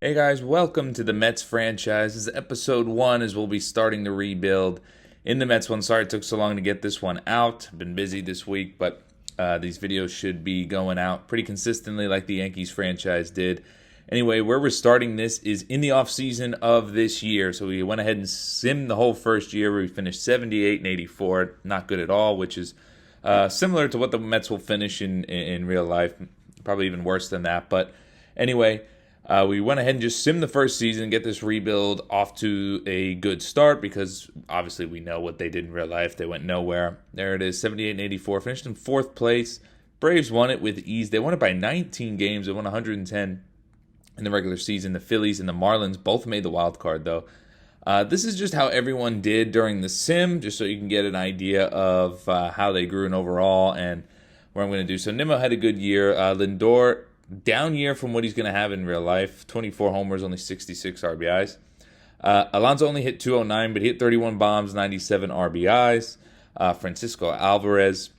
Hey guys, welcome to the Mets franchise. This is episode 1 as we'll be starting the rebuild in the Mets one. Sorry it took so long to get this one out. Been busy this week, but these videos should be going out pretty consistently like the Yankees franchise did. Anyway, where we're starting this is in the offseason of this year. So we went ahead and simmed the whole first year where we finished 78 and 84. Not good at all, which is similar to what the Mets will finish in real life. Probably even worse than that. But anyway, we went ahead and just simmed the first season, get this rebuild off to a good start because obviously we know what they did in real life. They went nowhere. There it is, 78 and 84. Finished in 4th place. Braves won it with ease. They won it by 19 games. They won 110 in the regular season. The Phillies and the Marlins both made the wild card, though. This is just how everyone did during the sim, just so you can get an idea of how they grew in overall and what I'm going to do. So Nimmo had a good year. Lindor, down year from what he's going to have in real life. 24 homers, only 66 RBIs. Alonso only hit 209, but he hit 31 bombs, 97 RBIs. Francisco Alvarez,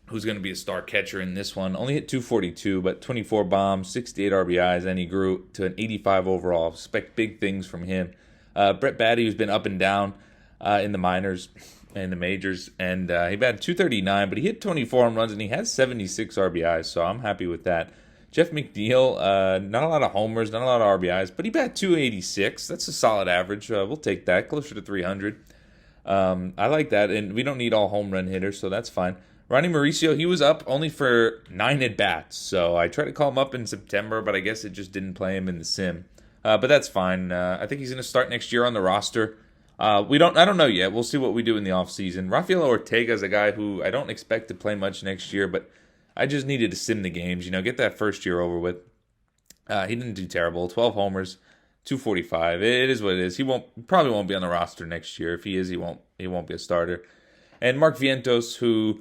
who's going to be a star catcher in this one, only hit 242, but 24 bombs, 68 RBIs, and he grew to an 85 overall. Expect big things from him. Brett Baty, who's been up and down in the minors and the majors, and he batted 239, but he hit 24 home runs, and he has 76 RBIs, so I'm happy with that. Jeff McNeil, not a lot of homers, not a lot of RBIs, but he batted 286. That's a solid average. We'll take that, closer to 300. I like that, and we don't need all home run hitters, so that's fine. Ronnie Mauricio, he was up only for 9 at-bats, so I tried to call him up in September, but I guess it just didn't play him in the sim. But that's fine. I think he's going to start next year on the roster. I don't know yet. We'll see what we do in the offseason. Rafael Ortega is a guy who I don't expect to play much next year, but I just needed to sim the games, get that first year over with. He didn't do terrible. 12 homers, 245. It is what it is. Probably won't be on the roster next year. If he is, he won't be a starter. And Mark Vientos, who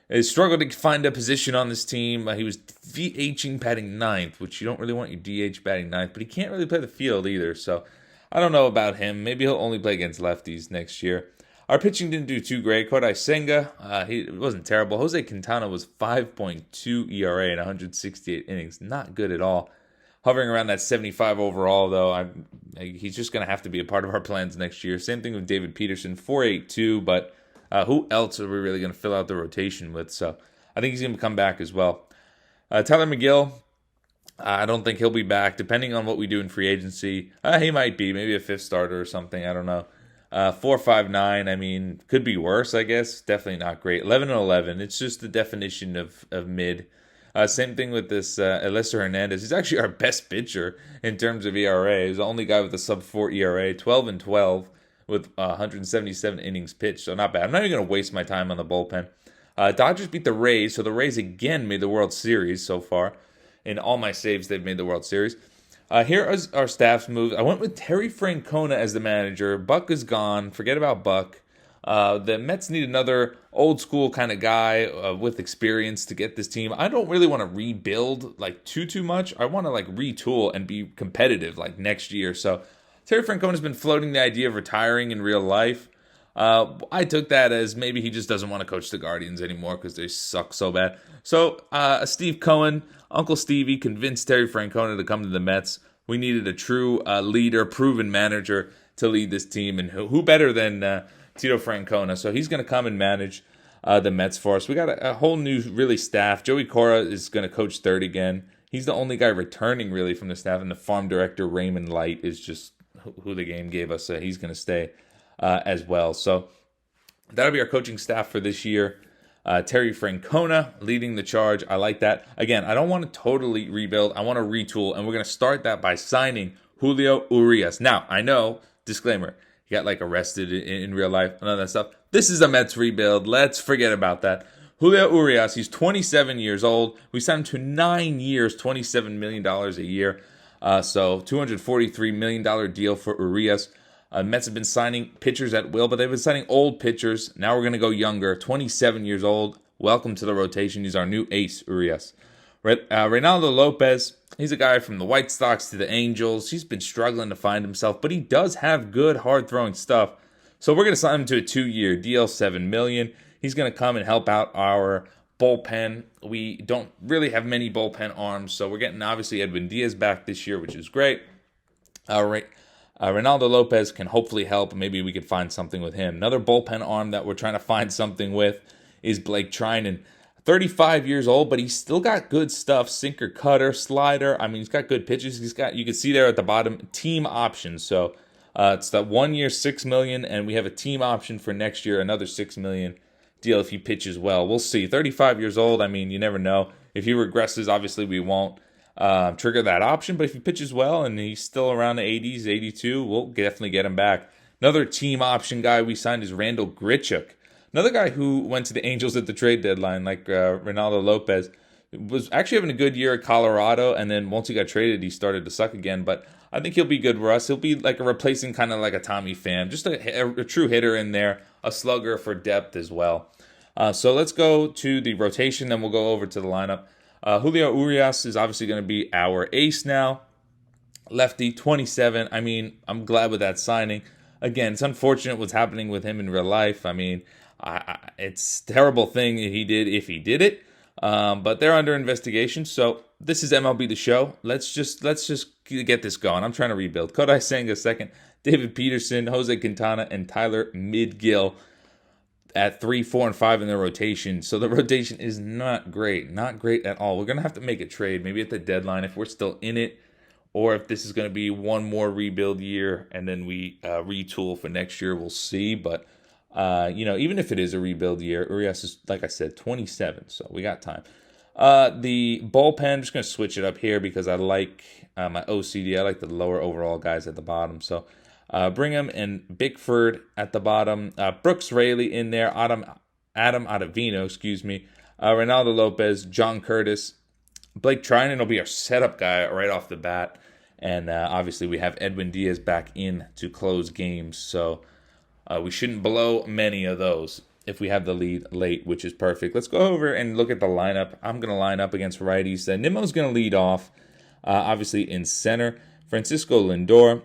has struggled to find a position on this team. He was DHing batting 9th, which you don't really want your DH batting 9th, but he can't really play the field either. So I don't know about him. Maybe he'll only play against lefties next year. Our pitching didn't do too great. Kodai Senga, he wasn't terrible. Jose Quintana was 5.2 ERA in 168 innings. Not good at all. Hovering around that 75 overall, though. He's just going to have to be a part of our plans next year. Same thing with David Peterson, 4.82, but who else are we really going to fill out the rotation with? So I think he's going to come back as well. Tyler McGill, I don't think he'll be back, depending on what we do in free agency. He might be, maybe a 5th starter or something. I don't know. 4.59, could be worse, I guess. Definitely not great. 11 and 11. It's just the definition of mid. Same thing with this Eliezer Hernandez. He's actually our best pitcher in terms of ERA. He's the only guy with a sub-4 ERA. 12 and 12 with 177 innings pitched, so not bad. I'm not even going to waste my time on the bullpen. Dodgers beat the Rays, so the Rays again made the World Series so far. In all my saves, they've made the World Series. Here is our staff's moves. I went with Terry Francona as the manager. Buck is gone. Forget about Buck. The Mets need another old-school kind of guy with experience to get this team. I don't really want to rebuild too much. I want to retool and be competitive next year. So Terry Francona's been floating the idea of retiring in real life. I took that as maybe he just doesn't want to coach the Guardians anymore because they suck so bad. So Steve Cohen, Uncle Stevie, convinced Terry Francona to come to the Mets. We needed a true leader, proven manager to lead this team, and who better than Tito Francona? So he's going to come and manage the Mets for us. We got a whole new really staff. Joey Cora is going to coach third again. He's the only guy returning really from the staff, and the farm director Raymond Light is just who the game gave us. He's going to stay as well. So that'll be our coaching staff for this year. Terry Francona leading the charge. I like that. Again, I don't want to totally rebuild. I want to retool, and we're going to start that by signing Julio Urias. Now, I know, disclaimer, he got arrested in real life, none of that stuff. This is a Mets rebuild. Let's forget about that. Julio Urias, he's 27 years old. We signed him to 9 years, $27 million a year. So $243 million deal for Urias. Mets have been signing pitchers at will, but they've been signing old pitchers. Now we're going to go younger. 27 years old. Welcome to the rotation. He's our new ace, Urias. Reynaldo Lopez, he's a guy from the White Sox to the Angels. He's been struggling to find himself, but he does have good, hard-throwing stuff. So we're going to sign him to a 2-year deal, $7 million. He's going to come and help out our bullpen. We don't really have many bullpen arms, so we're getting, obviously, Edwin Diaz back this year, which is great. Right. Ronaldo Lopez can hopefully help. Maybe we could find something with him. Another bullpen arm that we're trying to find something with is Blake Trinan. 35 years old, but he's still got good stuff. Sinker, cutter, slider. I mean, he's got good pitches. You can see there at the bottom, team options. So it's that 1 year, $6 million, and we have a team option for next year, another $6 million deal if he pitches well. We'll see. 35 years old. I mean, you never know. If he regresses, obviously we won't trigger that option. But if he pitches well and he's still around the 80s, 82, we'll definitely get him back. Another team option guy we signed is Randall Grichuk. Another guy who went to the Angels at the trade deadline, like Ronaldo Lopez, was actually having a good year at Colorado, and then once he got traded, he started to suck again. But I think he'll be good for us. He'll be like a replacing kind of like a Tommy Pham, just a true hitter in there, a slugger for depth as well. So let's go to the rotation, then we'll go over to the lineup. Julio Urias is obviously going to be our ace now. Lefty, 27. I mean, I'm glad with that signing. Again, it's unfortunate what's happening with him in real life. I mean, it's a terrible thing that he did if he did it. But they're under investigation. So this is MLB The Show. Let's just get this going. I'm trying to rebuild. Kodai Senga second, David Peterson, Jose Quintana, and Tyler Midgill at 3, 4, and 5 in the rotation. So the rotation is not great at all. We're gonna have to make a trade, maybe at the deadline if we're still in it, or if this is gonna be one more rebuild year and then we retool for next year. We'll see, but. Even if it is a rebuild year, Urias is, like I said, 27, so we got time. The bullpen, I'm just going to switch it up here because I like my OCD. I like the lower overall guys at the bottom. So Brigham and Bickford at the bottom. Brooks Raley in there. Adam Ottavino, Ronaldo Lopez, John Curtis. Blake Trinan will be our setup guy right off the bat. And obviously we have Edwin Diaz back in to close games, so... we shouldn't blow many of those if we have the lead late, which is perfect. Let's go over and look at the lineup. I'm going to line up against righties. Nimmo's going to lead off, obviously in center. Francisco Lindor.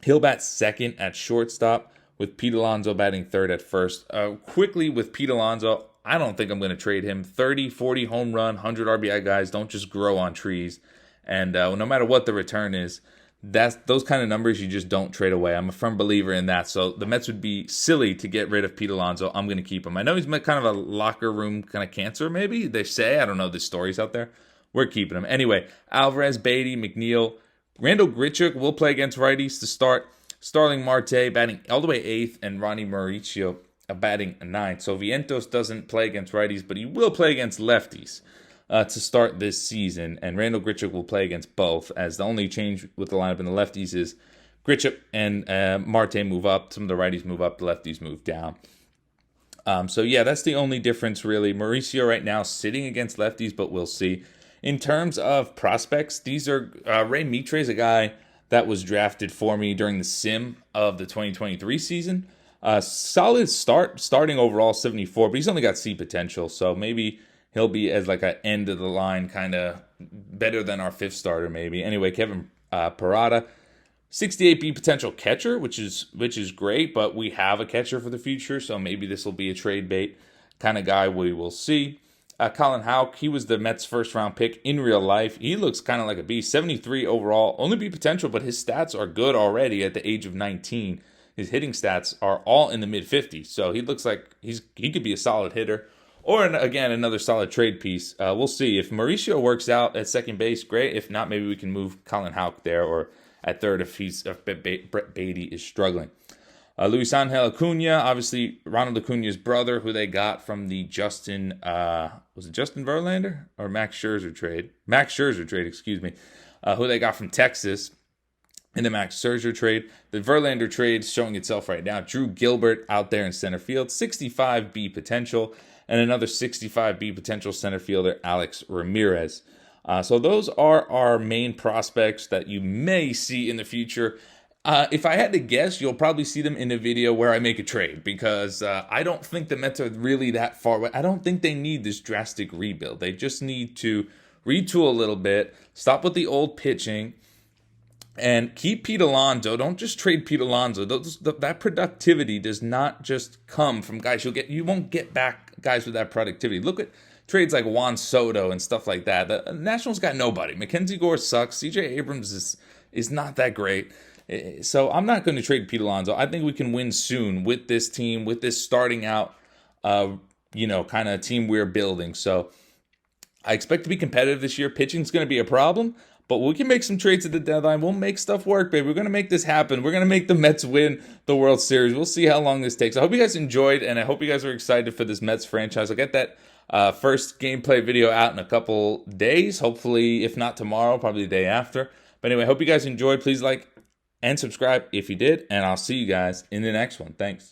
He'll bat second at shortstop with Pete Alonso batting third at first. Quickly with Pete Alonso, I don't think I'm going to trade him. 30, 40 home run, 100 RBI guys don't just grow on trees. And no matter what the return is, those kind of numbers you just don't trade away. I'm a firm believer in that. So the Mets would be silly to get rid of Pete Alonso. I'm going to keep him. I know he's kind of a locker room kind of cancer, maybe they say. I don't know. There's stories out there. We're keeping him. Anyway, Alvarez, Beatty, McNeil, Randall Grichuk will play against righties to start. Starling Marte batting all the way 8th, and Ronnie Mauricio batting 9th. So Vientos doesn't play against righties, but he will play against lefties. To start this season, and Randall Grichuk will play against both, as the only change with the lineup in the lefties is Grichuk and Marte move up, some of the righties move up, the lefties move down. So yeah, that's the only difference really. Mauricio right now sitting against lefties, but we'll see. In terms of prospects, these are Ray Mitre is a guy that was drafted for me during the sim of the 2023 season. Solid starting overall 74, but he's only got C potential, so maybe he'll be as like an end of the line kind of better than our 5th starter maybe. Anyway, Kevin Parada, 68B potential catcher, which is great, but we have a catcher for the future, so maybe this will be a trade bait kind of guy. We will see. Colin Houck, he was the Mets' first-round pick in real life. He looks kind of like a beast. 73 overall, only B potential, but his stats are good already at the age of 19. His hitting stats are all in the mid-50s, so he looks like he could be a solid hitter. Or, again, another solid trade piece. We'll see. If Mauricio works out at second base, great. If not, maybe we can move Colin Houck there, or at third if Brett Beatty is struggling. Luis Angel Acuna, obviously Ronald Acuna's brother, who they got from the Justin Verlander or Max Scherzer trade? Max Scherzer trade, excuse me. Who they got from Texas in the Max Scherzer trade. The Verlander trade showing itself right now. Drew Gilbert out there in center field, 65B potential. And another 65B potential center fielder, Alex Ramirez. So those are our main prospects that you may see in the future. If I had to guess, you'll probably see them in a video where I make a trade, because I don't think the Mets are really that far away. I don't think they need this drastic rebuild. They just need to retool a little bit, stop with the old pitching, and keep Pete Alonso. Don't just trade Pete Alonso. That productivity does not just come from guys you won't get back guys with that productivity. Look at trades like Juan Soto and stuff like that. The Nationals got nobody. Mackenzie Gore sucks. CJ Abrams is is not that great. So I'm not going to trade Pete Alonso. I think we can win soon with this team, with this starting out, kind of team we're building. So I expect to be competitive this year. Pitching's going to be a problem, but we can make some trades at the deadline. We'll make stuff work, baby. We're going to make this happen. We're going to make the Mets win the World Series. We'll see how long this takes. I hope you guys enjoyed, and I hope you guys are excited for this Mets franchise. I'll get that first gameplay video out in a couple days. Hopefully, if not tomorrow, probably the day after. But anyway, I hope you guys enjoyed. Please like and subscribe if you did, and I'll see you guys in the next one. Thanks.